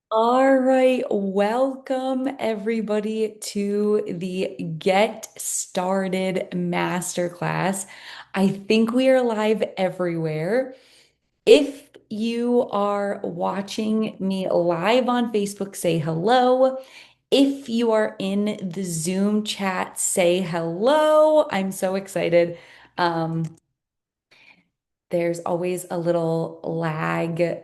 All right, welcome everybody to the Get Started Masterclass. I think we are live everywhere. If you are watching me live on Facebook, say hello. If you are in the Zoom chat, say hello. I'm so excited. Um, there's always a little lag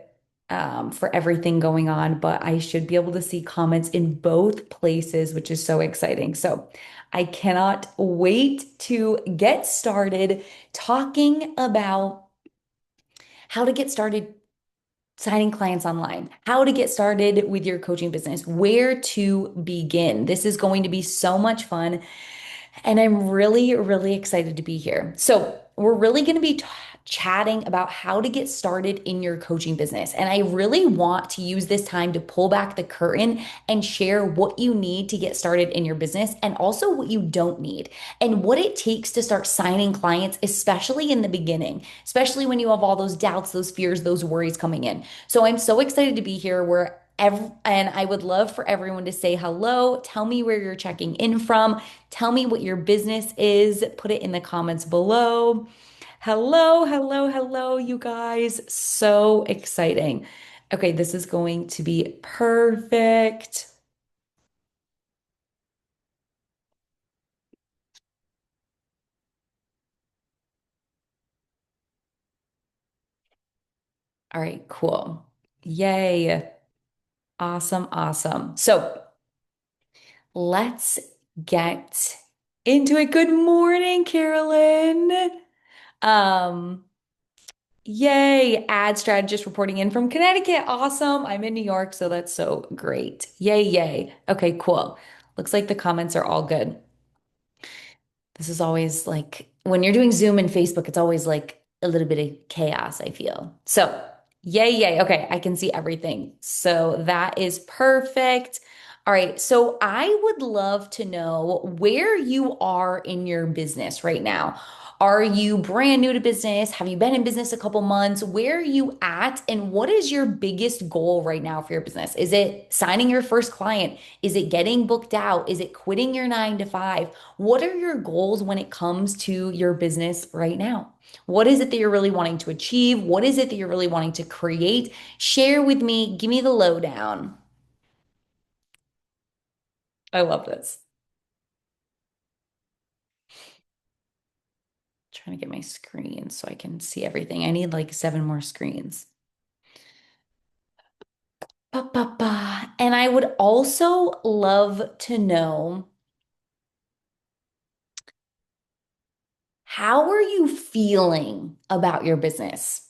for everything going on, but I should be able to see comments in both places, which is so exciting. So I cannot wait to get started talking about how to get started signing clients online, how to get started with your coaching business, where to begin. This is going to be so much fun. And I'm really, really excited to be here. So, we're really going to be chatting about how to get started in your coaching business. And I really want to use this time to pull back the curtain and share what you need to get started in your business and also what you don't need and what it takes to start signing clients, especially in the beginning, especially when you have all those doubts, those fears, those worries coming in. So, I'm so excited to be here. And I would love for everyone to say hello. Tell me where you're checking in from. Tell me what your business is. Put it in the comments below. Hello, hello, hello, you guys. So exciting. Okay, this is going to be perfect. All right, cool. Yay. Awesome, awesome. So let's get into it. Good morning, Carolyn. Um, Yay, ad strategist reporting in from Connecticut. Awesome. I'm in New York, so that's so great. Yay, yay. Okay, cool. Looks like the comments are all good. This is always like when you're doing Zoom and Facebook, it's always like a little bit of chaos, I feel. So, yay, yay. Okay, I can see everything. So, that is perfect. All right, so I would love to know where you are in your business right now. Are you brand new to business? Have you been in business a couple months? Where are you at? And what is your biggest goal right now for your business? Is it signing your first client? Is it getting booked out? Is it quitting your 9 to 5? What are your goals when it comes to your business right now? What is it that you're really wanting to achieve? What is it that you're really wanting to create? Share with me. Give me the lowdown. I love this. Trying to get my screen so I can see everything. I need like 7 more screens. Ba, ba, ba. And I would also love to know, how are you feeling about your business?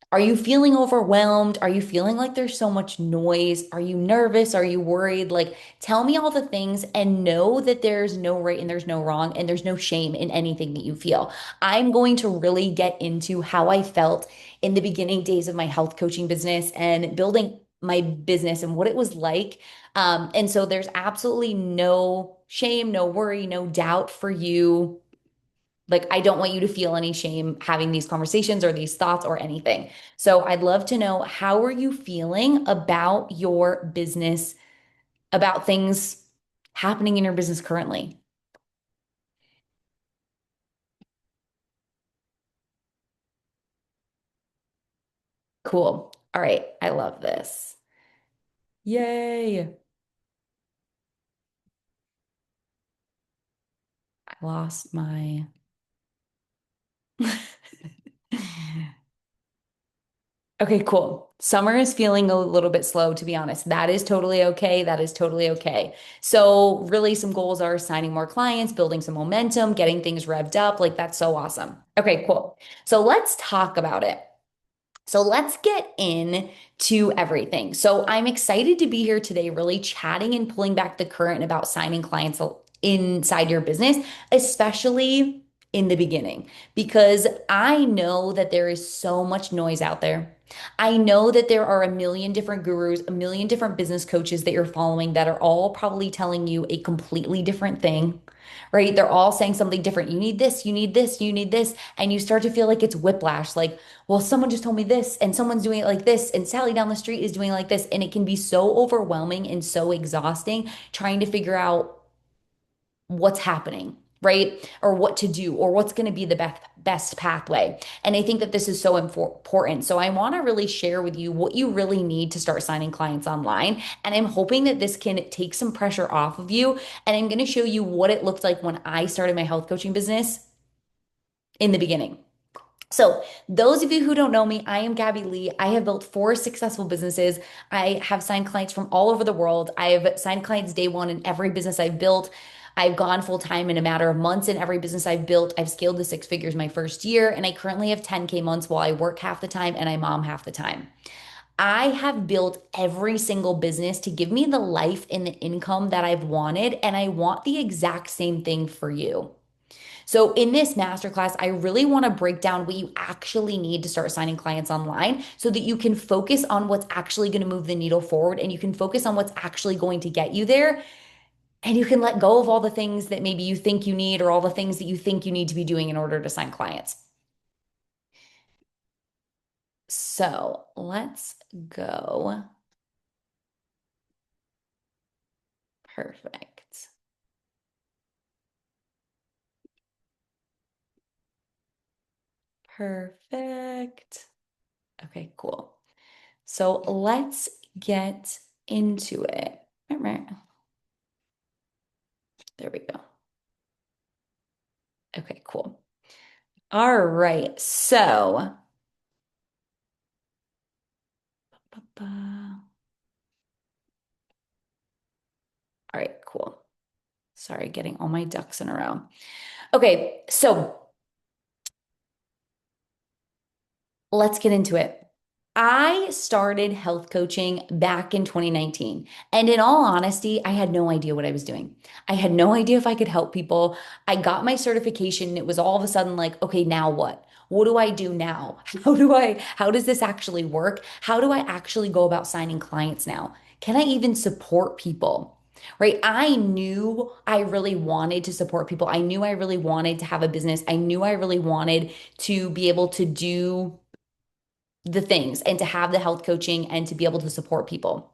Are you feeling overwhelmed? Are you feeling like there's so much noise? Are you nervous? Are you worried? Like, tell me all the things and know that there's no right and there's no wrong and there's no shame in anything that you feel. I'm going to really get into how I felt in the beginning days of my health coaching business and building my business and what it was like. And so there's absolutely no shame, no worry, no doubt for you. Like, I don't want you to feel any shame having these conversations or these thoughts or anything. So I'd love to know, how are you feeling about your business, about things happening in your business currently? Cool. All right. I love this. Yay. I lost my. Okay, cool. Summer is feeling a little bit slow, to be honest. That is totally okay. That is totally okay. So, really, some goals are signing more clients, building some momentum, getting things revved up. Like, that's so awesome. Okay, cool. So, let's talk about it. So, let's get in to everything. So, I'm excited to be here today, really chatting and pulling back the curtain about signing clients inside your business, especially in the beginning because I know that there is so much noise out there. I know that there are a million different gurus, a million different business coaches that you're following that are all probably telling you a completely different thing, right? They're all saying something different. You need this, you need this, you need this. And you start to feel like it's whiplash. Like, well, someone just told me this, and someone's doing it like this, and Sally down the street is doing it like this. And it can be so overwhelming and so exhausting trying to figure out what's happening, right? Or what to do, or what's going to be the best pathway. And I think that this is so important. So I want to really share with you what you really need to start signing clients online. And I'm hoping that this can take some pressure off of you. And I'm going to show you what it looked like when I started my health coaching business in the beginning. So, those of you who don't know me, I am Gabby Lee. I have built four successful businesses. I have signed clients from all over the world. I've signed clients day one in every business I've built. I've gone full time in a matter of months in every business I've built. I've scaled to six figures my first year, and I currently have 10K months while I work half the time and I mom half the time. I have built every single business to give me the life and the income that I've wanted, and I want the exact same thing for you. So, in this masterclass, I really want to break down what you actually need to start signing clients online so that you can focus on what's actually going to move the needle forward and you can focus on what's actually going to get you there. And you can let go of all the things that maybe you think you need or all the things that you think you need to be doing in order to sign clients. So, let's go. Perfect. Perfect. Okay, cool. So, let's get into it. There we go. Okay, cool. All right. So, all right, cool. Sorry, getting all my ducks in a row. Okay, so let's get into it. I started health coaching back in 2019. And in all honesty, I had no idea what I was doing. I had no idea if I could help people. I got my certification and it was all of a sudden like, okay, now what? What do I do now? How does this actually work? How do I actually go about signing clients now? Can I even support people? Right? I knew I really wanted to support people. I knew I really wanted to have a business. I knew I really wanted to be able to do the things and to have the health coaching and to be able to support people.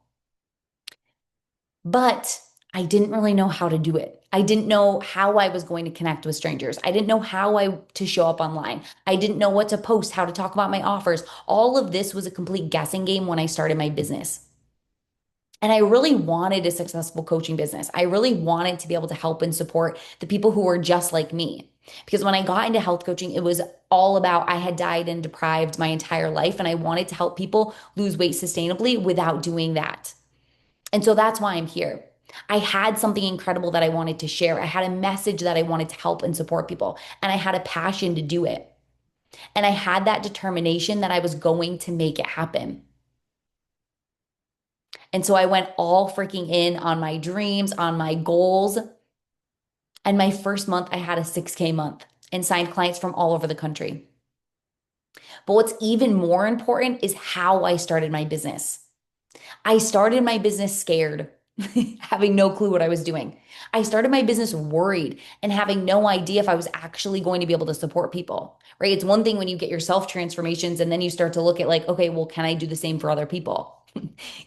But I didn't really know how to do it. I didn't know how I was going to connect with strangers. I didn't know how I to show up online. I didn't know what to post, how to talk about my offers. All of this was a complete guessing game when I started my business. And I really wanted a successful coaching business. I really wanted to be able to help and support the people who were just like me. Because when I got into health coaching, it was all about I had died and deprived my entire life, and I wanted to help people lose weight sustainably without doing that. And so that's why I'm here. I had something incredible that I wanted to share. I had a message that I wanted to help and support people, and I had a passion to do it. And I had that determination that I was going to make it happen. And so I went all freaking in on my dreams, on my goals. And my first month, I had a 6K month and signed clients from all over the country. But what's even more important is how I started my business. I started my business scared, having no clue what I was doing. I started my business worried and having no idea if I was actually going to be able to support people, right? It's one thing when you get your self transformations and then you start to look at, like, okay, well, can I do the same for other people?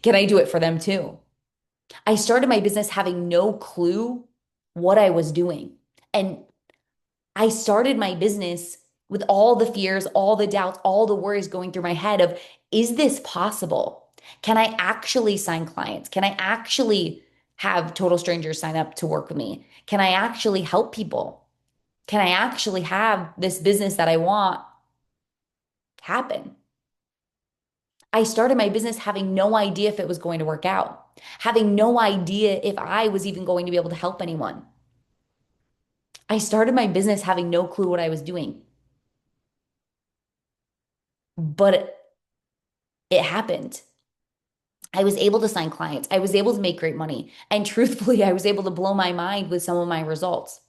Can I do it for them too? I started my business having no clue what I was doing. And I started my business with all the fears, all the doubts, all the worries going through my head of, is this possible? Can I actually sign clients? Can I actually have total strangers sign up to work with me? Can I actually help people? Can I actually have this business that I want happen? I started my business having no idea if it was going to work out, having no idea if I was even going to be able to help anyone. I started my business having no clue what I was doing, but it happened. I was able to sign clients. I was able to make great money. And truthfully, I was able to blow my mind with some of my results.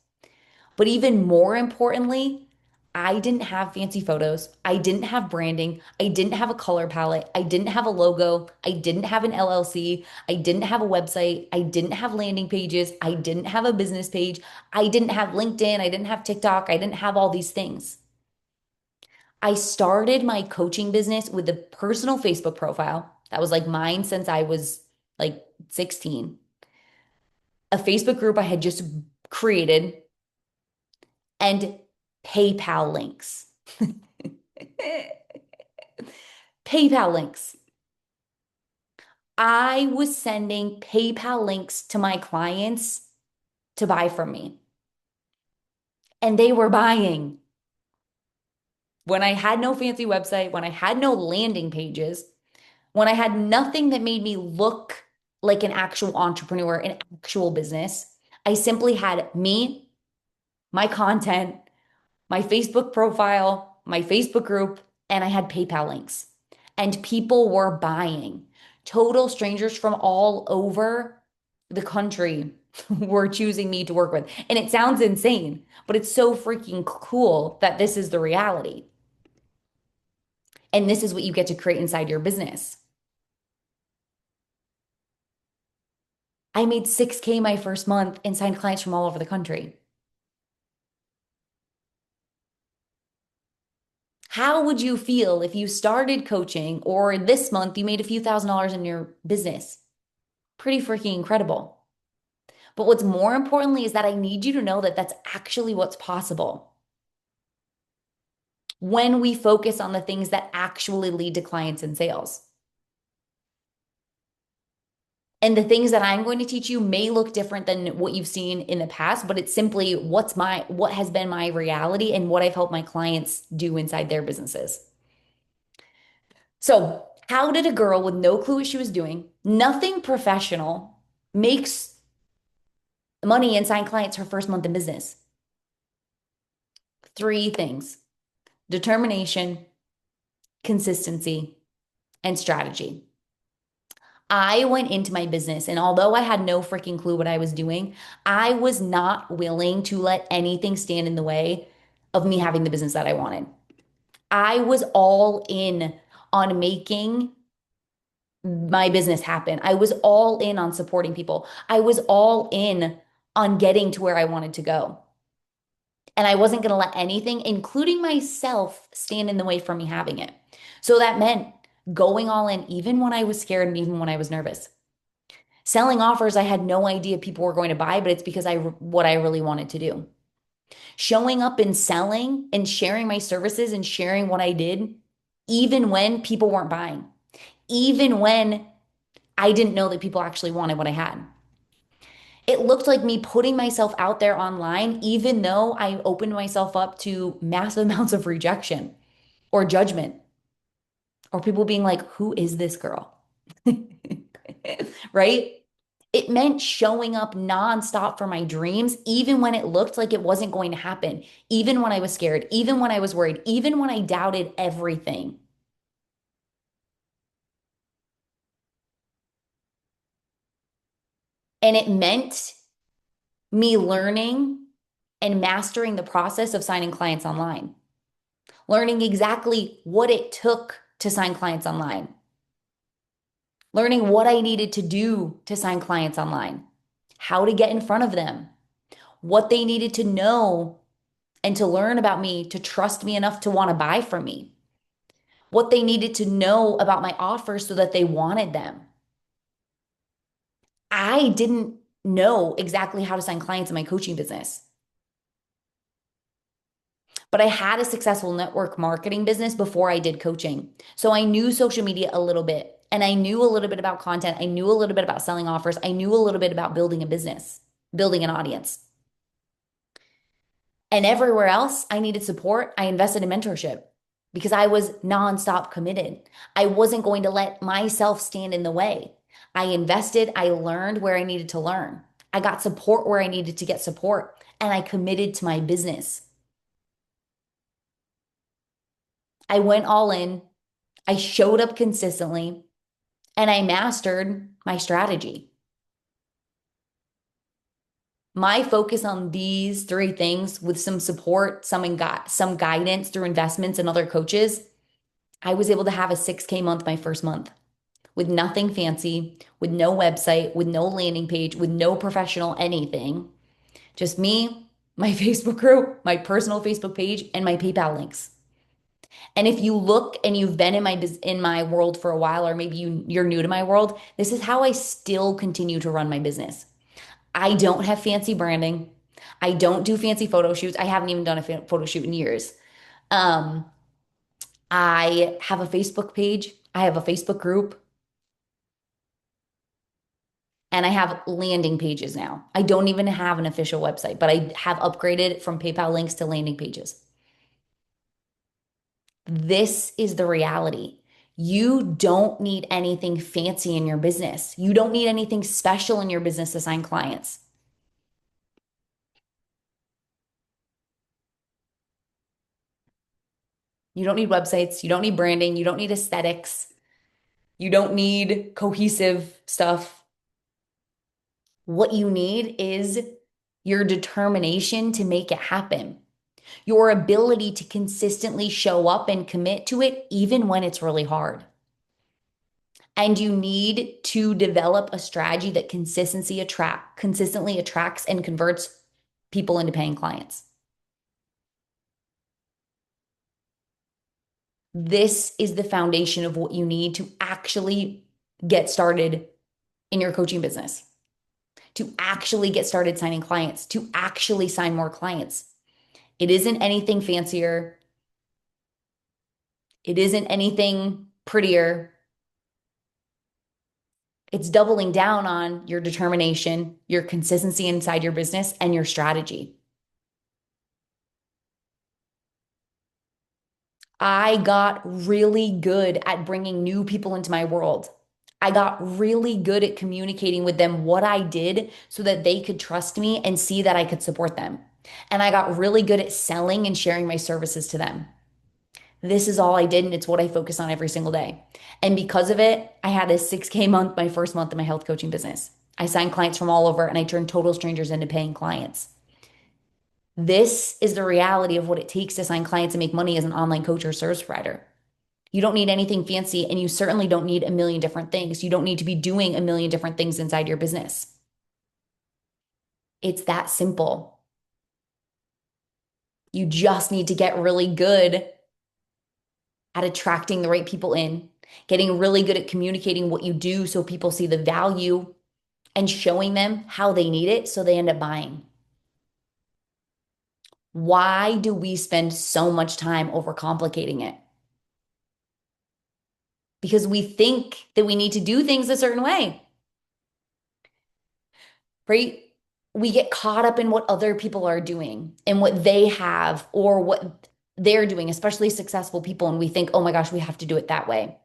But even more importantly, I didn't have fancy photos. I didn't have branding. I didn't have a color palette. I didn't have a logo. I didn't have an LLC. I didn't have a website. I didn't have landing pages. I didn't have a business page. I didn't have LinkedIn. I didn't have TikTok. I didn't have all these things. I started my coaching business with a personal Facebook profile that was like mine since I was like 16, a Facebook group I had just created, and PayPal links. PayPal links. I was sending PayPal links to my clients to buy from me, and they were buying. When I had no fancy website, when I had no landing pages, when I had nothing that made me look like an actual entrepreneur, an actual business, I simply had me, my content, my Facebook profile, my Facebook group, and I had PayPal links. And people were buying. Total strangers from all over the country were choosing me to work with. And it sounds insane, but it's so freaking cool that this is the reality. And this is what you get to create inside your business. I made 6K my first month and signed clients from all over the country. How would you feel if you started coaching or this month you made a few $1,000s in your business? Pretty freaking incredible. But what's more importantly is that I need you to know that that's actually what's possible when we focus on the things that actually lead to clients and sales. And the things that I'm going to teach you may look different than what you've seen in the past, but it's simply what has been my reality and what I've helped my clients do inside their businesses. So, how did a girl with no clue what she was doing, nothing professional, makes money and sign clients her first month in business? Three things: determination, consistency, and strategy. I went into my business, and although I had no freaking clue what I was doing, I was not willing to let anything stand in the way of me having the business that I wanted. I was all in on making my business happen. I was all in on supporting people. I was all in on getting to where I wanted to go. And I wasn't going to let anything, including myself, stand in the way from me having it. So that meant going all in, even when I was scared and even when I was nervous. Selling offers I had no idea people were going to buy, but it's because what I really wanted to do. Showing up and selling and sharing my services and sharing what I did, even when people weren't buying, even when I didn't know that people actually wanted what I had. It looked like me putting myself out there online, even though I opened myself up to massive amounts of rejection or judgment or people being like, who is this girl? Right? It meant showing up nonstop for my dreams, even when it looked like it wasn't going to happen, even when I was scared, even when I was worried, even when I doubted everything. And it meant me learning and mastering the process of signing clients online, learning exactly what it took to sign clients online, learning what I needed to do to sign clients online, how to get in front of them, what they needed to know and to learn about me to trust me enough to want to buy from me, what they needed to know about my offers so that they wanted them. I didn't know exactly how to sign clients in my coaching business, but I had a successful network marketing business before I did coaching. So I knew social media a little bit and I knew a little bit about content. I knew a little bit about selling offers. I knew a little bit about building a business, building an audience. And everywhere else I needed support, I invested in mentorship because I was nonstop committed. I wasn't going to let myself stand in the way. I invested, I learned where I needed to learn. I got support where I needed to get support, and I committed to my business. I went all in, I showed up consistently, and I mastered my strategy. My focus on these three things with some support, some guidance through investments and other coaches, I was able to have a 6K month my first month with nothing fancy, with no website, with no landing page, with no professional anything. Just me, my Facebook group, my personal Facebook page, and my PayPal links. And if you look and you've been in my world for a while, or maybe you're new to my world, this is how I still continue to run my business. I don't have fancy branding. I don't do fancy photo shoots. I haven't even done a photo shoot in years. Um, I have a Facebook page. I have a Facebook group. And I have landing pages now. I don't even have an official website, but I have upgraded from PayPal links to landing pages. This is the reality. You don't need anything fancy in your business. You don't need anything special in your business to sign clients. You don't need websites. You don't need branding. You don't need aesthetics. You don't need cohesive stuff. What you need is your determination to make it happen, your ability to consistently show up and commit to it, even when it's really hard. And you need to develop a strategy that consistently attracts and converts people into paying clients. This is the foundation of what you need to actually get started in your coaching business, to actually get started signing clients, to actually sign more clients. It isn't anything fancier. It isn't anything prettier. It's doubling down on your determination, your consistency inside your business, and your strategy. I got really good at bringing new people into my world. I got really good at communicating with them what I did so that they could trust me and see that I could support them. And I got really good at selling and sharing my services to them. This is all I did, and it's what I focus on every single day. And because of it, I had a 6K month, my first month in my health coaching business. I signed clients from all over and I turned total strangers into paying clients. This is the reality of what it takes to sign clients and make money as an online coach or service provider. You don't need anything fancy, and you certainly don't need a million different things. You don't need to be doing a million different things inside your business. It's that simple. You just need to get really good at attracting the right people in, getting really good at communicating what you do so people see the value and showing them how they need it so they end up buying. Why do we spend so much time overcomplicating it? Because we think that we need to do things a certain way, right? We get caught up in what other people are doing and what they have or what they're doing, especially successful people. And we think, oh my gosh, we have to do it that way.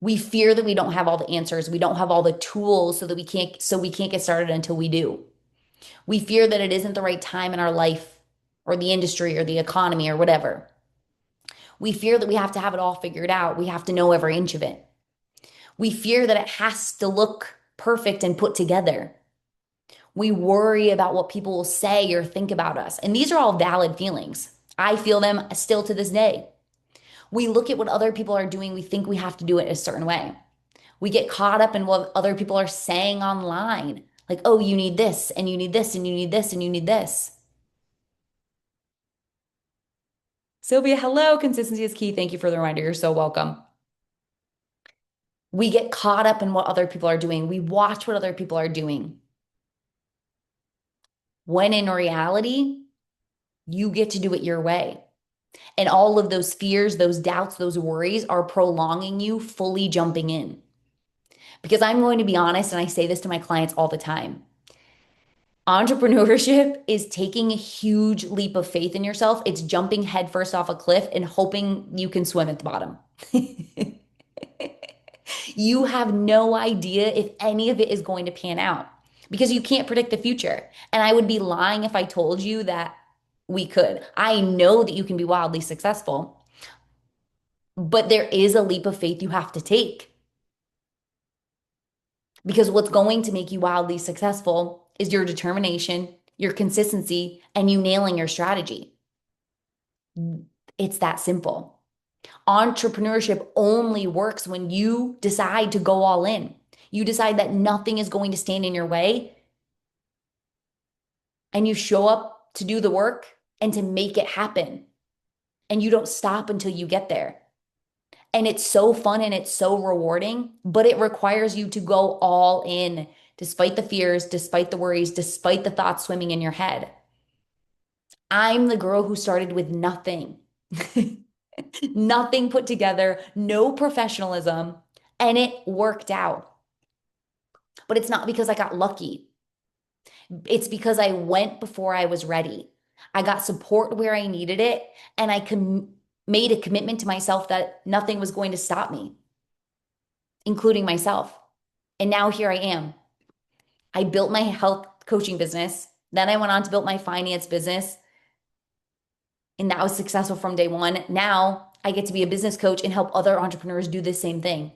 We fear that we don't have all the answers. We don't have all the tools so we can't get started until we do. We fear that it isn't the right time in our life or the industry or the economy or whatever. We fear that we have to have it all figured out. We have to know every inch of it. We fear that it has to look perfect and put together. We worry about what people will say or think about us. And these are all valid feelings. I feel them still to this day. We look at what other people are doing. We think we have to do it a certain way. We get caught up in what other people are saying online. Like, oh, you need this, and you need this, and you need this, and you need this. Sylvia, hello. Consistency is key. Thank you for the reminder. You're so welcome. We get caught up in what other people are doing. We watch what other people are doing. When in reality, you get to do it your way. And all of those fears, those doubts, those worries are prolonging you fully jumping in. Because I'm going to be honest, and I say this to my clients all the time. Entrepreneurship is taking a huge leap of faith in yourself. It's jumping headfirst off a cliff and hoping you can swim at the bottom. You have no idea if any of it is going to pan out because you can't predict the future. And I would be lying if I told you that we could. I know that you can be wildly successful, but there is a leap of faith you have to take because what's going to make you wildly successful is your determination, your consistency, and you nailing your strategy. It's that simple. Entrepreneurship only works when you decide to go all in. You decide that nothing is going to stand in your way and you show up to do the work and to make it happen. And you don't stop until you get there. And it's so fun and it's so rewarding, but it requires you to go all in despite the fears, despite the worries, despite the thoughts swimming in your head. I'm the girl who started with nothing, nothing put together, no professionalism, and it worked out. But it's not because I got lucky. It's because I went before I was ready. I got support where I needed it, and made a commitment to myself that nothing was going to stop me, including myself. And now here I am. I built my health coaching business. Then I went on to build my finance business, and that was successful from day one. Now I get to be a business coach and help other entrepreneurs do the same thing.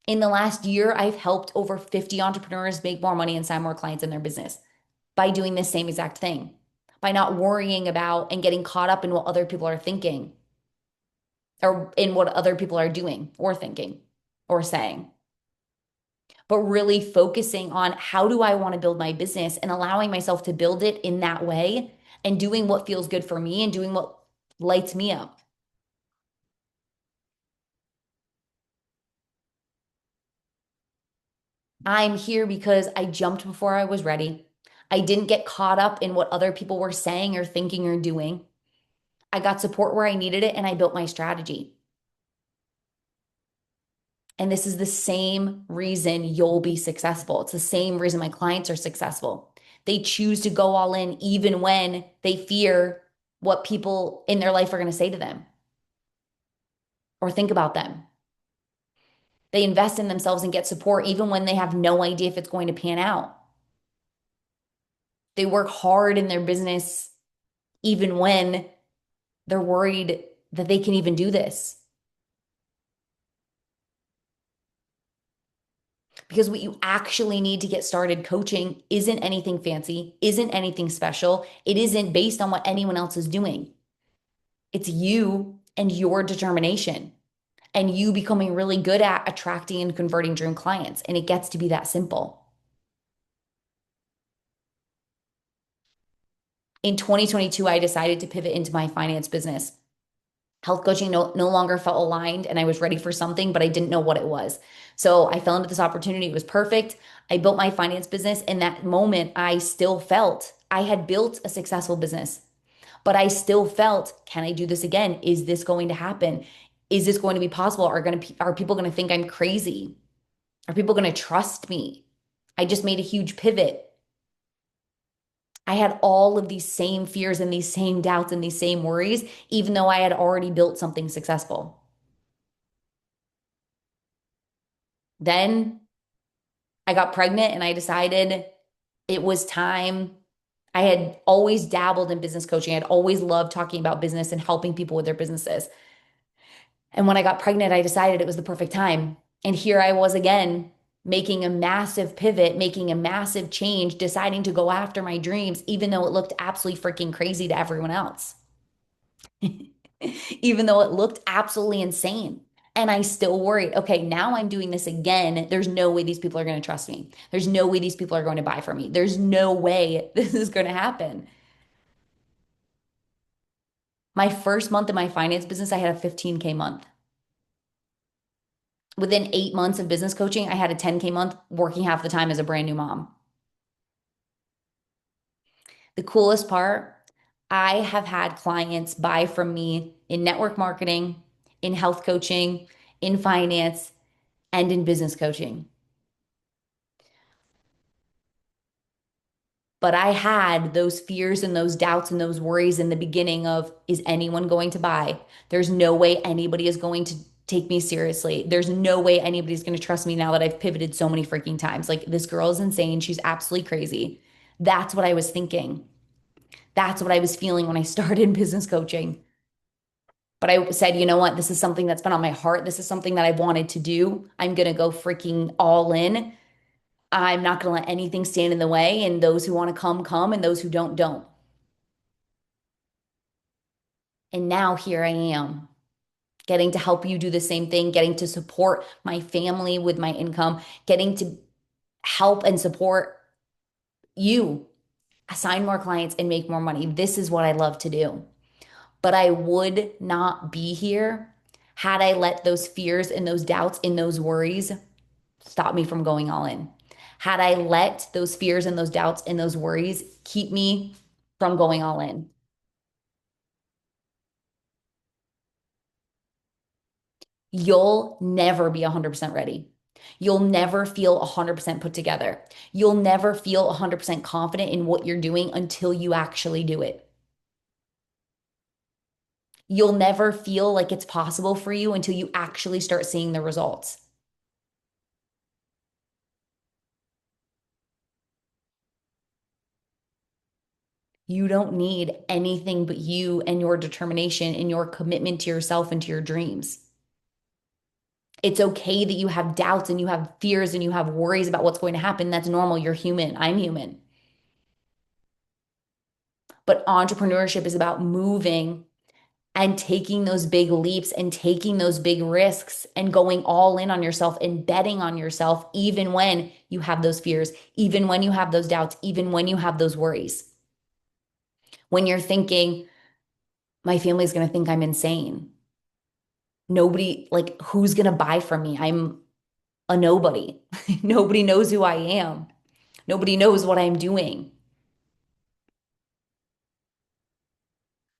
In the last year, I've helped over 50 entrepreneurs make more money and sign more clients in their business by doing the same exact thing, by not worrying about and getting caught up in what other people are thinking or in what other people are doing or thinking or saying, but really focusing on how do I want to build my business and allowing myself to build it in that way and doing what feels good for me and doing what lights me up. I'm here because I jumped before I was ready. I didn't get caught up in what other people were saying or thinking or doing. I got support where I needed it and I built my strategy. And this is the same reason you'll be successful. It's the same reason my clients are successful. They choose to go all in even when they fear what people in their life are going to say to them or think about them. They invest in themselves and get support even when they have no idea if it's going to pan out. They work hard in their business even when they're worried that they can even do this. Because what you actually need to get started coaching isn't anything fancy, isn't anything special. It isn't based on what anyone else is doing. It's you and your determination and you becoming really good at attracting and converting dream clients. And it gets to be that simple. In 2022, I decided to pivot into my finance business. Health coaching no longer felt aligned and I was ready for something, but I didn't know what it was. So I fell into this opportunity. It was perfect. I built my finance business. In that moment, I still felt I had built a successful business, but I still felt, can I do this again? Is this going to happen? Is this going to be possible? Are people going to think I'm crazy? Are people going to trust me? I just made a huge pivot. I had all of these same fears and these same doubts and these same worries, even though I had already built something successful. Then I got pregnant and I decided it was time. I had always dabbled in business coaching. I'd always loved talking about business and helping people with their businesses. And when I got pregnant, I decided it was the perfect time. And here I was again, making a massive pivot, making a massive change, deciding to go after my dreams, even though it looked absolutely freaking crazy to everyone else, even though it looked absolutely insane. And I still worried, okay, now I'm doing this again. There's no way these people are going to trust me. There's no way these people are going to buy from me. There's no way this is going to happen. My first month in my finance business, I had a 15K month. Within 8 months of business coaching, I had a 10K month working half the time as a brand new mom. The coolest part, I have had clients buy from me in network marketing, in health coaching, in finance, and in business coaching. But I had those fears and those doubts and those worries in the beginning of, is anyone going to buy? There's no way anybody is going to take me seriously. There's no way anybody's going to trust me now that I've pivoted so many freaking times. Like, this girl is insane. She's absolutely crazy. That's what I was thinking. That's what I was feeling when I started business coaching. But I said, you know what? This is something that's been on my heart. This is something that I wanted to do. I'm going to go freaking all in. I'm not going to let anything stand in the way. And those who want to come, come, and those who don't, don't. And now here I am, getting to help you do the same thing, getting to support my family with my income, getting to help and support you assign more clients and make more money. This is what I love to do. But I would not be here had I let those fears and those doubts and those worries stop me from going all in. Had I let those fears and those doubts and those worries keep me from going all in. You'll never be 100% ready. You'll never feel 100% put together. You'll never feel 100% confident in what you're doing until you actually do it. You'll never feel like it's possible for you until you actually start seeing the results. You don't need anything but you and your determination and your commitment to yourself and to your dreams. It's okay that you have doubts and you have fears and you have worries about what's going to happen. That's normal. You're human. I'm human. But entrepreneurship is about moving and taking those big leaps and taking those big risks and going all in on yourself and betting on yourself, even when you have those fears, even when you have those doubts, even when you have those worries. When you're thinking, my family's going to think I'm insane. Nobody, like, who's going to buy from me? I'm a nobody. Nobody knows who I am. Nobody knows what I'm doing.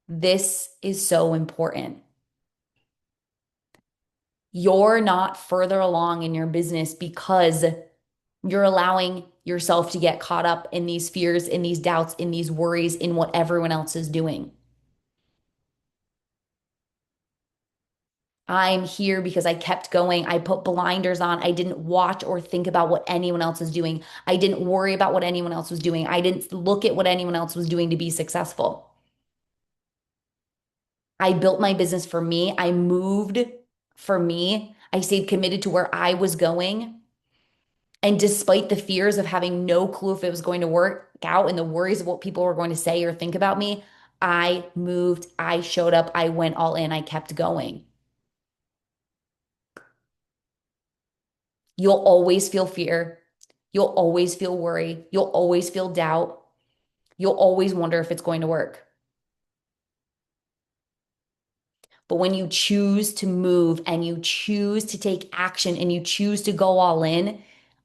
This is so important. You're not further along in your business because you're allowing yourself to get caught up in these fears, in these doubts, in these worries, in what everyone else is doing. I'm here because I kept going. I put blinders on. I didn't watch or think about what anyone else is doing. I didn't worry about what anyone else was doing. I didn't look at what anyone else was doing to be successful. I built my business for me. I moved for me. I stayed committed to where I was going. And despite the fears of having no clue if it was going to work out and the worries of what people were going to say or think about me, I moved, I showed up, I went all in, I kept going. You'll always feel fear. You'll always feel worry. You'll always feel doubt. You'll always wonder if it's going to work. But when you choose to move and you choose to take action and you choose to go all in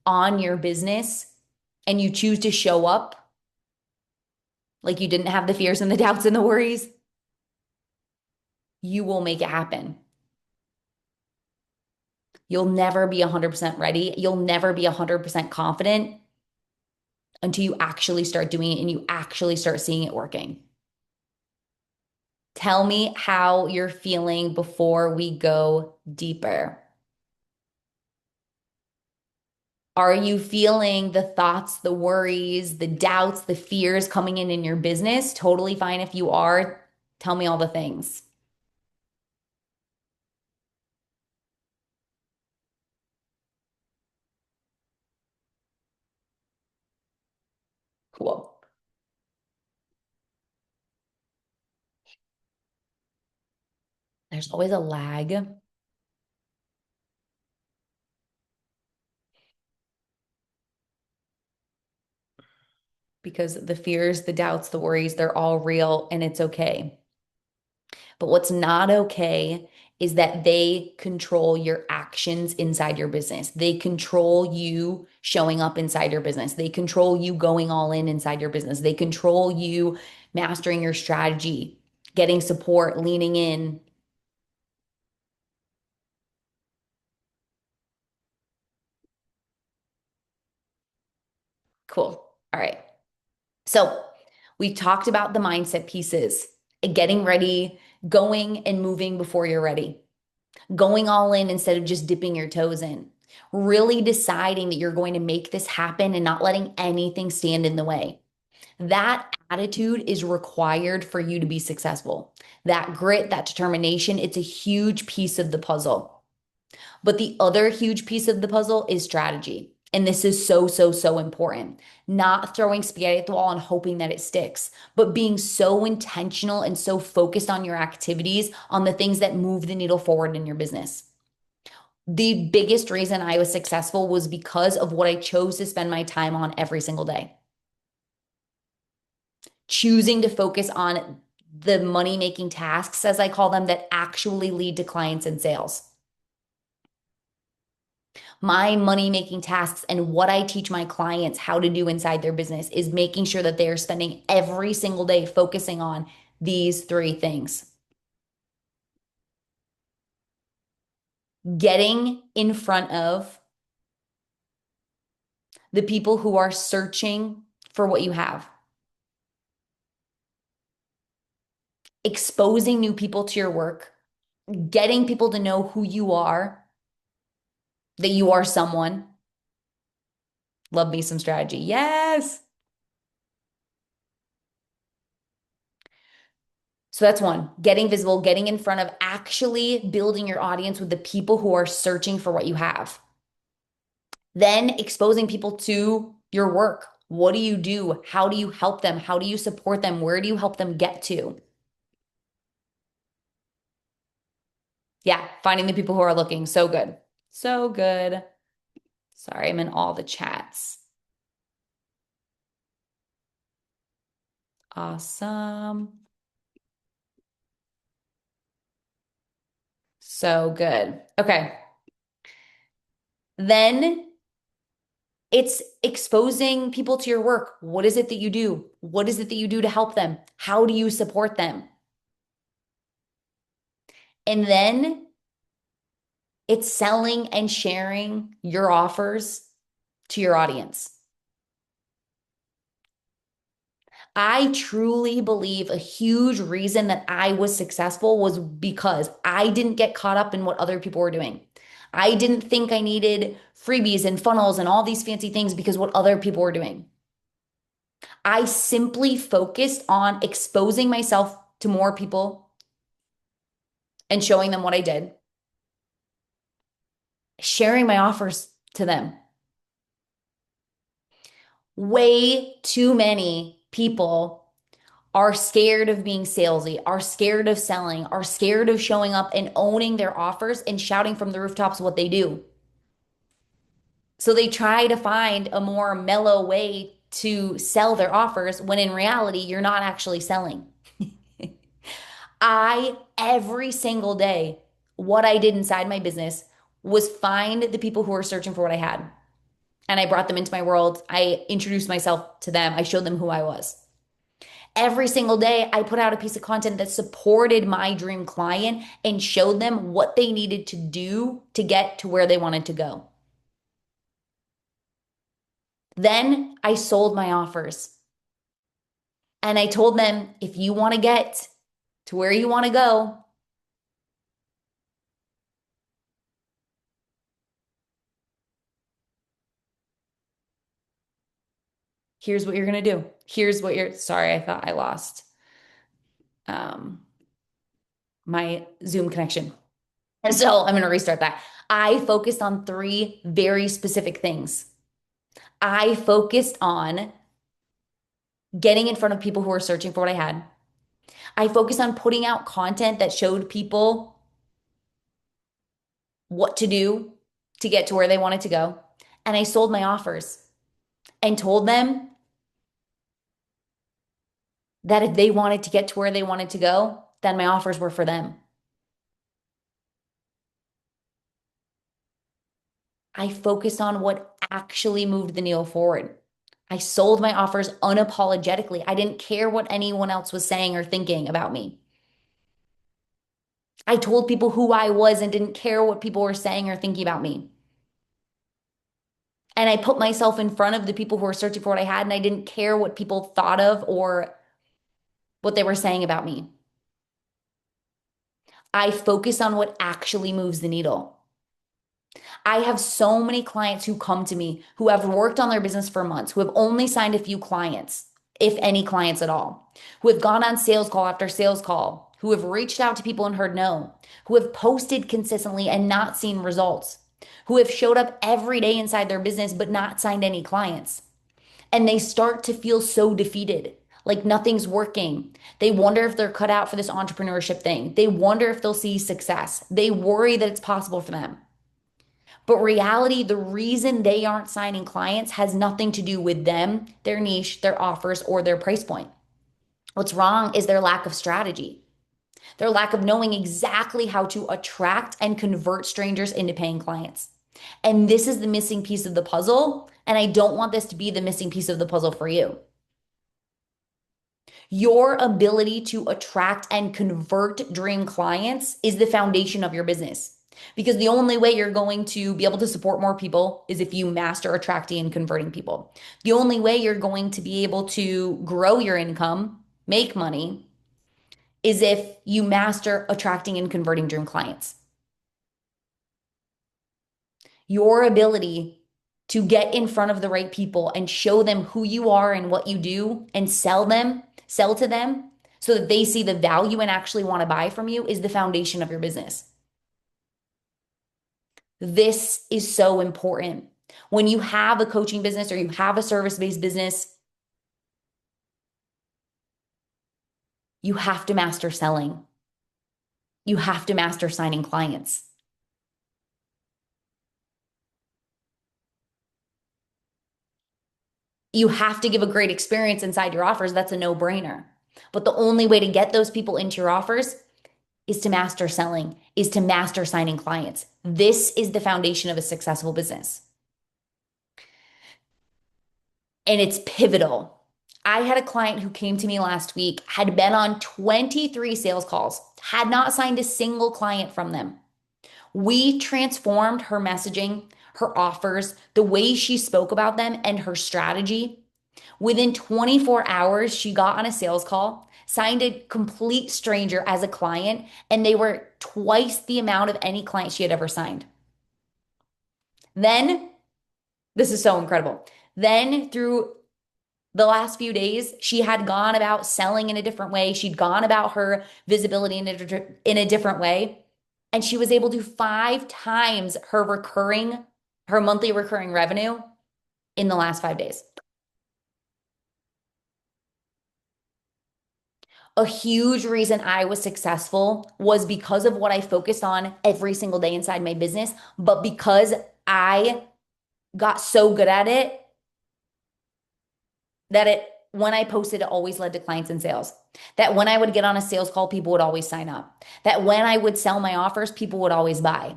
on your business and you choose to show up like you didn't have the fears and the doubts and the worries, you will make it happen. You'll never be 100% ready. You'll never be 100% confident until you actually start doing it and you actually start seeing it working. Tell me how you're feeling before we go deeper. Are you feeling the thoughts, the worries, the doubts, the fears coming in your business? Totally fine if you are. Tell me all the things. Cool. There's always a lag because the fears, the doubts, the worries, they're all real and it's okay. But what's not okay is that they control your actions inside your business. They control you showing up inside your business. They control you going all in inside your business. They control you mastering your strategy, getting support, leaning in. Cool. All right. So we talked about the mindset pieces, getting ready, going and moving before you're ready, going all in instead of just dipping your toes in, really deciding that you're going to make this happen and not letting anything stand in the way. That attitude is required for you to be successful. That grit, that determination, it's a huge piece of the puzzle. But the other huge piece of the puzzle is strategy. And this is so, so, so important. Not throwing spaghetti at the wall and hoping that it sticks, but being so intentional and so focused on your activities, on the things that move the needle forward in your business. The biggest reason I was successful was because of what I chose to spend my time on every single day. Choosing to focus on the money making tasks, as I call them, that actually lead to clients and sales. My money making tasks and what I teach my clients how to do inside their business is making sure that they are spending every single day focusing on these three things. Getting in front of the people who are searching for what you have, exposing new people to your work, getting people to know who you are, that you are someone. Love me some strategy. Yes. So that's one, getting visible, getting in front of actually building your audience with the people who are searching for what you have. Then exposing people to your work. What do you do? How do you help them? How do you support them? Where do you help them get to? Yeah, finding the people who are looking. So good. So good. Sorry, I'm in all the chats. Awesome. So good. Okay. Then it's exposing people to your work. What is it that you do? What is it that you do to help them? How do you support them? And then it's selling and sharing your offers to your audience. I truly believe a huge reason that I was successful was because I didn't get caught up in what other people were doing. I didn't think I needed freebies and funnels and all these fancy things because what other people were doing. I simply focused on exposing myself to more people and showing them what I did, sharing my offers to them. Way too many people are scared of being salesy, are scared of selling, are scared of showing up and owning their offers and shouting from the rooftops what they do. So they try to find a more mellow way to sell their offers when in reality, you're not actually selling. Every single day, what I did inside my business was find the people who were searching for what I had. And I brought them into my world. I introduced myself to them. I showed them who I was. Every single day, I put out a piece of content that supported my dream client and showed them what they needed to do to get to where they wanted to go. Then I sold my offers and I told them, if you want to get to where you want to go, here's what you're going to do. Here's what you're, sorry, I thought I lost um, my Zoom connection. And so I'm going to restart that. I focused on three very specific things. I focused on getting in front of people who are searching for what I had. I focused on putting out content that showed people what to do to get to where they wanted to go. And I sold my offers and told them that if they wanted to get to where they wanted to go, then my offers were for them. I focused on what actually moved the needle forward. I sold my offers unapologetically. I didn't care what anyone else was saying or thinking about me. I told people who I was and didn't care what people were saying or thinking about me. And I put myself in front of the people who were searching for what I had, and I didn't care what people thought of or what they were saying about me. I focus on what actually moves the needle. I have so many clients who come to me who have worked on their business for months, who have only signed a few clients, if any clients at all, who have gone on sales call after sales call, who have reached out to people and heard no, who have posted consistently and not seen results. who have showed up every day inside their business but not signed any clients. And they start to feel so defeated, like nothing's working. They wonder if they're cut out for this entrepreneurship thing. They wonder if they'll see success. They worry that it's possible for them. But reality, the reason they aren't signing clients has nothing to do with them, their niche, their offers, or their price point. What's wrong is their lack of strategy, their lack of knowing exactly how to attract and convert strangers into paying clients. And this is the missing piece of the puzzle. And I don't want this to be the missing piece of the puzzle for you. Your ability to attract and convert dream clients is the foundation of your business. Because the only way you're going to be able to support more people is if you master attracting and converting people. The only way you're going to be able to grow your income, make money, is if you master attracting and converting dream clients. Your ability to get in front of the right people and show them who you are and what you do and sell to them so that they see the value and actually want to buy from you is the foundation of your business. This is so important. When you have a coaching business or you have a service-based business, you have to master selling. You have to master signing clients. You have to give a great experience inside your offers. That's a no-brainer. But the only way to get those people into your offers is to master selling, is to master signing clients. This is the foundation of a successful business. And it's pivotal. I had a client who came to me last week, had been on 23 sales calls, had not signed a single client from them. We transformed her messaging, her offers, the way she spoke about them, and her strategy. Within 24 hours, she got on a sales call, signed a complete stranger as a client, and they were twice the amount of any client she had ever signed. Then, this is so incredible. Then, through the last few days, she had gone about selling in a different way. She'd gone about her visibility in a different way. And she was able to 5 times her monthly recurring revenue in the last 5 days. A huge reason I was successful was because of what I focused on every single day inside my business, but because I got so good at it that when I posted, it always led to clients and sales. That when I would get on a sales call, people would always sign up. That when I would sell my offers, people would always buy.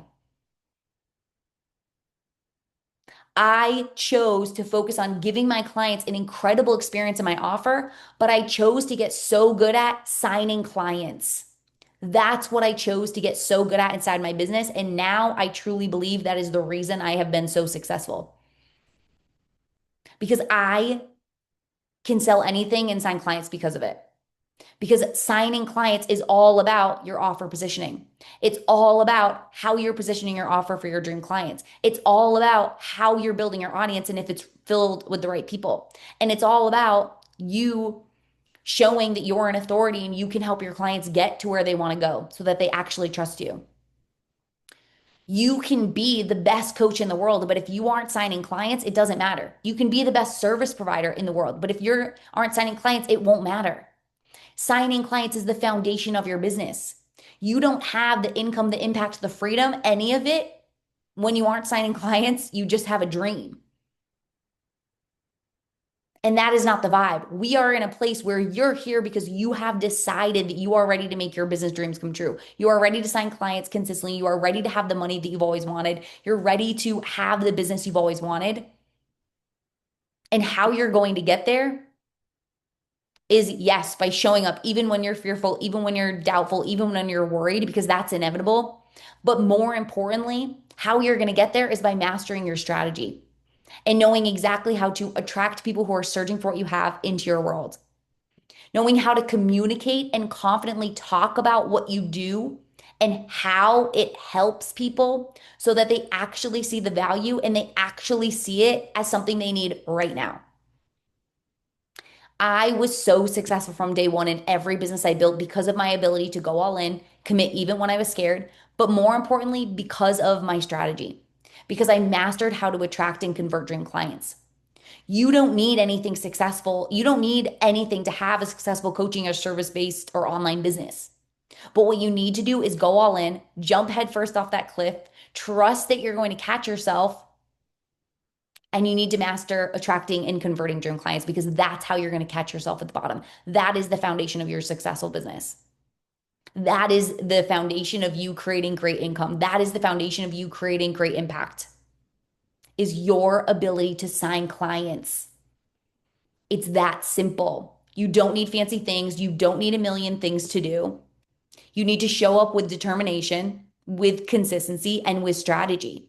I chose to focus on giving my clients an incredible experience in my offer, but I chose to get so good at signing clients. That's what I chose to get so good at inside my business. And now I truly believe that is the reason I have been so successful because I can sell anything and sign clients because of it. Because signing clients is all about your offer positioning. It's all about how you're positioning your offer for your dream clients. It's all about how you're building your audience and if it's filled with the right people. And it's all about you showing that you're an authority and you can help your clients get to where they want to go so that they actually trust you. You can be the best coach in the world, but if you aren't signing clients, it doesn't matter. You can be the best service provider in the world, but if you aren't signing clients, it won't matter. Signing clients is the foundation of your business. You don't have the income, the impact, the freedom, any of it when you aren't signing clients. You just have a dream. And that is not the vibe. We are in a place where you're here because you have decided that you are ready to make your business dreams come true. You are ready to sign clients consistently. You are ready to have the money that you've always wanted. You're ready to have the business you've always wanted. And how you're going to get there is yes, by showing up even when you're fearful, even when you're doubtful, even when you're worried, because that's inevitable. But more importantly, how you're going to get there is by mastering your strategy and knowing exactly how to attract people who are searching for what you have into your world. Knowing how to communicate and confidently talk about what you do and how it helps people so that they actually see the value and they actually see it as something they need right now. I was so successful from day one in every business I built because of my ability to go all in, commit even when I was scared, but more importantly, because of my strategy. because I mastered how to attract and convert dream clients. You don't need anything successful. You don't need anything to have a successful coaching or service based or online business. But what you need to do is go all in, jump headfirst off that cliff, trust that you're going to catch yourself, and you need to master attracting and converting dream clients because that's how you're going to catch yourself at the bottom. That is the foundation of your successful business. That is the foundation of you creating great income. That is the foundation of you creating great impact, is your ability to sign clients. It's that simple. You don't need fancy things. You don't need a million things to do. You need to show up with determination, with consistency, and with strategy.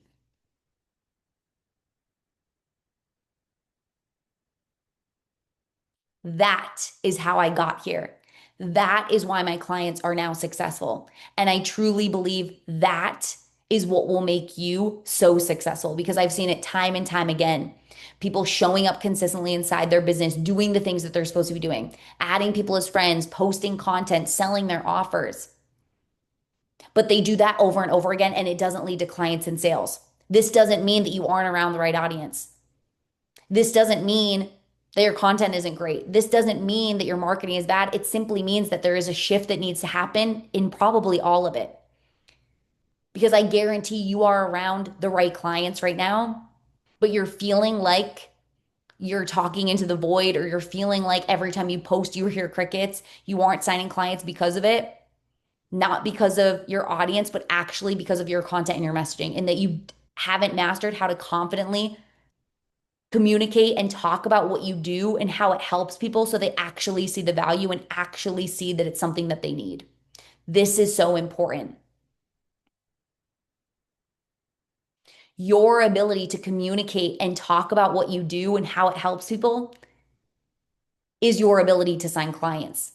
That is how I got here. That is why my clients are now successful. And I truly believe that is what will make you so successful because I've seen it time and time again. People showing up consistently inside their business, doing the things that they're supposed to be doing, adding people as friends, posting content, selling their offers. But they do that over and over again, and it doesn't lead to clients and sales. This doesn't mean that you aren't around the right audience. This doesn't mean that your content isn't great. This doesn't mean that your marketing is bad. It simply means that there is a shift that needs to happen in probably all of it. Because I guarantee you are around the right clients right now, but you're feeling like you're talking into the void, or you're feeling like every time you post, you hear crickets, you aren't signing clients because of it. Not because of your audience, but actually because of your content and your messaging, and that you haven't mastered how to confidently communicate and talk about what you do and how it helps people so they actually see the value and actually see that it's something that they need. This is so important. Your ability to communicate and talk about what you do and how it helps people is your ability to sign clients.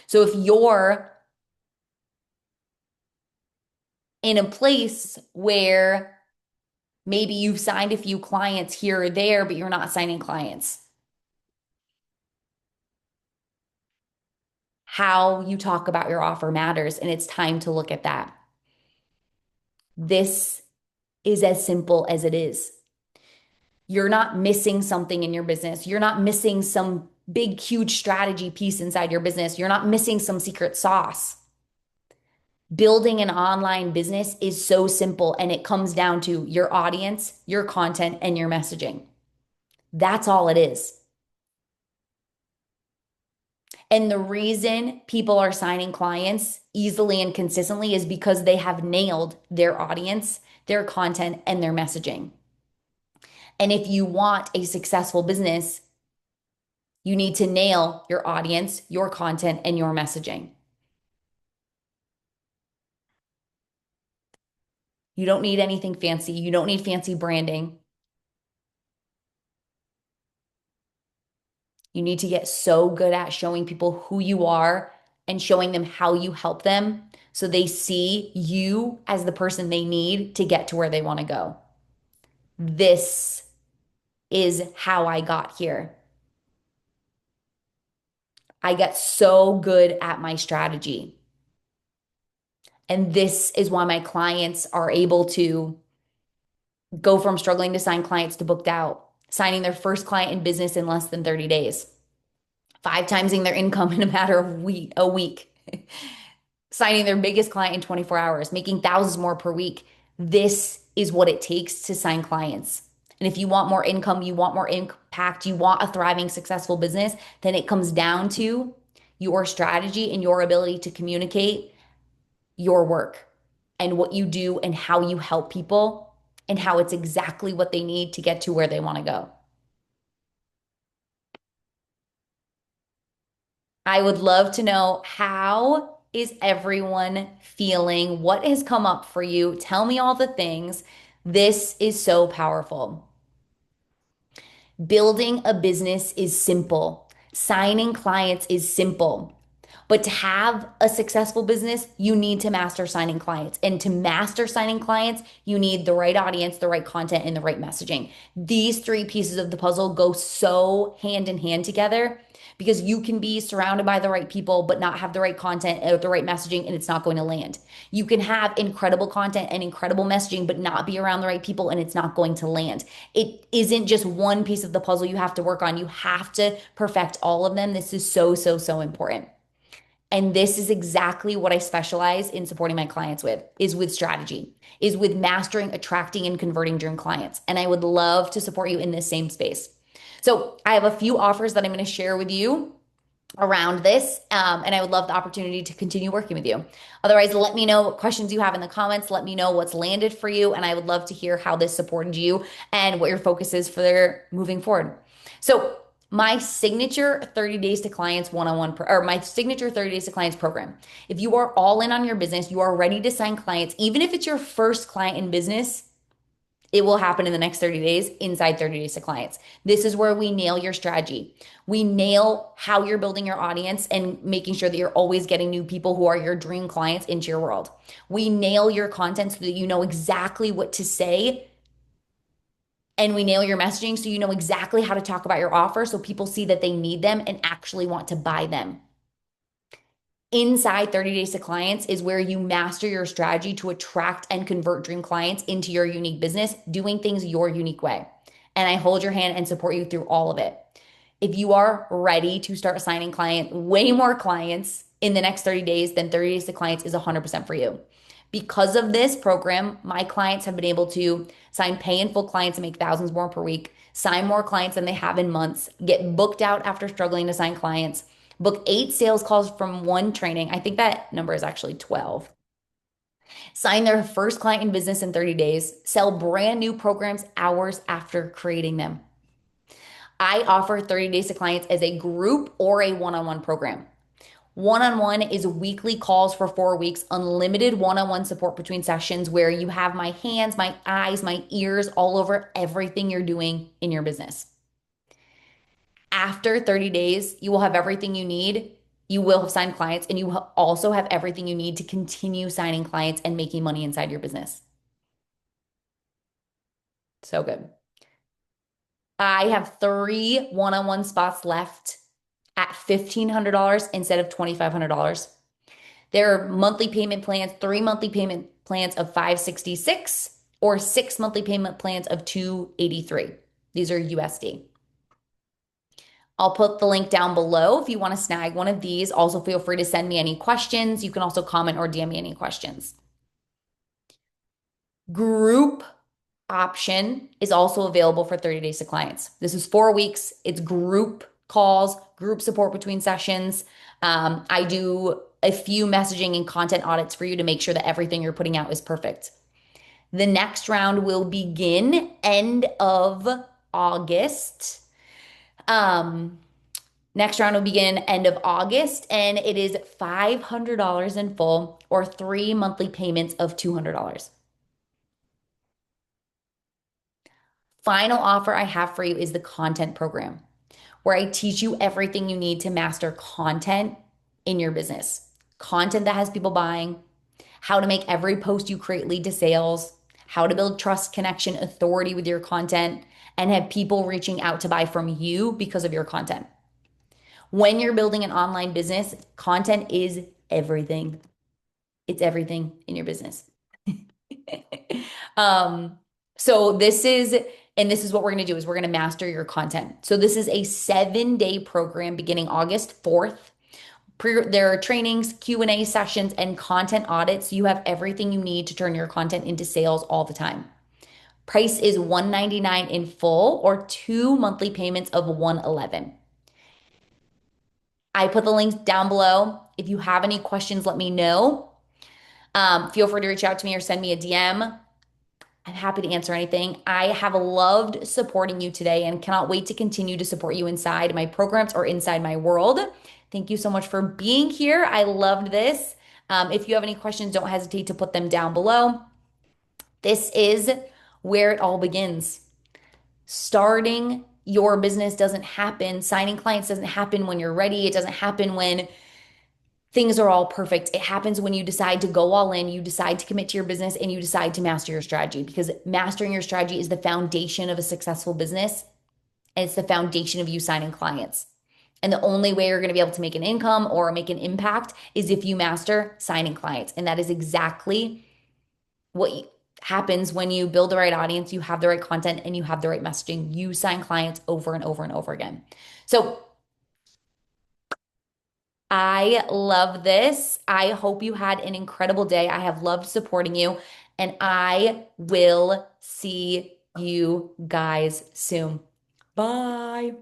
So if you're in a place where maybe you've signed a few clients here or there, but you're not signing clients, how you talk about your offer matters, and it's time to look at that. This is as simple as it is. You're not missing something in your business. You're not missing some big, huge strategy piece inside your business. You're not missing some secret sauce. Building an online business is so simple, and it comes down to your audience, your content, and your messaging. That's all it is. And the reason people are signing clients easily and consistently is because they have nailed their audience, their content, and their messaging. And if you want a successful business, you need to nail your audience, your content, and your messaging. You don't need anything fancy. You don't need fancy branding. You need to get so good at showing people who you are and showing them how you help them so they see you as the person they need to get to where they want to go. This is how I got here. I get so good at my strategy. And this is why my clients are able to go from struggling to sign clients to booked out, signing their first client in business in less than 30 days, five timesing their income in a matter of a week, signing their biggest client in 24 hours, making thousands more per week. This is what it takes to sign clients. And if you want more income, you want more impact, you want a thriving, successful business, then it comes down to your strategy and your ability to communicate your work and what you do and how you help people and how it's exactly what they need to get to where they want to go. I would love to know, how is everyone feeling? What has come up for you? Tell me all the things. This is so powerful. Building a business is simple. Signing clients is simple. But to have a successful business, you need to master signing clients. And to master signing clients, you need the right audience, the right content, and the right messaging. These three pieces of the puzzle go so hand in hand together because you can be surrounded by the right people, but not have the right content or the right messaging, and it's not going to land. You can have incredible content and incredible messaging, but not be around the right people, and it's not going to land. It isn't just one piece of the puzzle you have to work on. You have to perfect all of them. This is so, so, so important. And this is exactly what I specialize in supporting my clients with, is with strategy, is with mastering, attracting, and converting dream clients. And I would love to support you in this same space. So I have a few offers that I'm going to share with you around this. And I would love the opportunity to continue working with you. Otherwise, let me know what questions you have in the comments. Let me know what's landed for you. And I would love to hear how this supported you and what your focus is for moving forward. So, my signature 30 days to clients one-on-one or my signature 30 days to clients program. If you are all in on your business, you are ready to sign clients, even if it's your first client in business, it will happen in the next 30 days inside 30 days to clients. This is where we nail your strategy. We nail how you're building your audience and making sure that you're always getting new people who are your dream clients into your world. We nail your content so that you know exactly what to say, and we nail your messaging so you know exactly how to talk about your offer so people see that they need them and actually want to buy them. Inside 30 days to clients is where you master your strategy to attract and convert dream clients into your unique business, doing things your unique way. And I hold your hand and support you through all of it. If you are ready to start signing way more clients in the next 30 days, then 30 days to clients is 100% for you. Because of this program, my clients have been able to sign pay in full clients and make thousands more per week, sign more clients than they have in months, get booked out after struggling to sign clients, book 8 sales calls from one training. I think that number is actually 12. Sign their first client in business in 30 days, sell brand new programs hours after creating them. I offer 30 days to clients as a group or a one-on-one program. One-on-one is weekly calls for 4 weeks, unlimited one-on-one support between sessions where you have my hands, my eyes, my ears all over everything you're doing in your business. After 30 days, you will have everything you need. You will have signed clients, and you also have everything you need to continue signing clients and making money inside your business. So good. I have 3 one-on-one spots left at $1,500 instead of $2,500. There are monthly payment plans, 3 monthly payment plans of 566 or 6 monthly payment plans of 283. These are USD. I'll put the link down below if you want to snag one of these. Also, feel free to send me any questions. You can also comment or DM me any questions. Group option is also available for 30 days to clients. This is 4 weeks. It's group calls, group support between sessions. I do a few messaging and content audits for you to make sure that everything you're putting out is perfect. The next round will begin end of August. Um, Next round will begin end of August, and it is $500 in full or 3 monthly payments of $200. Final offer I have for you is the content program, where I teach you everything you need to master content in your business. Content that has people buying, how to make every post you create lead to sales, how to build trust, connection, authority with your content, and have people reaching out to buy from you because of your content. When you're building an online business, content is everything. It's everything in your business. um, so this is what we're going to do is we're going to master your content. So this is a 7-day program beginning August 4th. There are trainings, Q&A sessions, and content audits. You have everything you need to turn your content into sales all the time. Price is $199 in full or 2 monthly payments of $111. I put the links down below. If you have any questions, let me know. Feel free to reach out to me or send me a DM. I'm happy to answer anything. I have loved supporting you today and cannot wait to continue to support you inside my programs or inside my world. Thank you so much for being here. I loved this. If you have any questions, don't hesitate to put them down below. This is where it all begins. Starting your business doesn't happen. Signing clients doesn't happen when you're ready. It doesn't happen when things are all perfect. It happens when you decide to go all in, you decide to commit to your business, and you decide to master your strategy because mastering your strategy is the foundation of a successful business. And it's the foundation of you signing clients. And the only way you're going to be able to make an income or make an impact is if you master signing clients. And that is exactly what happens when you build the right audience, you have the right content, and you have the right messaging. You sign clients over and over and over again. So I love this. I hope you had an incredible day. I have loved supporting you, and I will see you guys soon. Bye.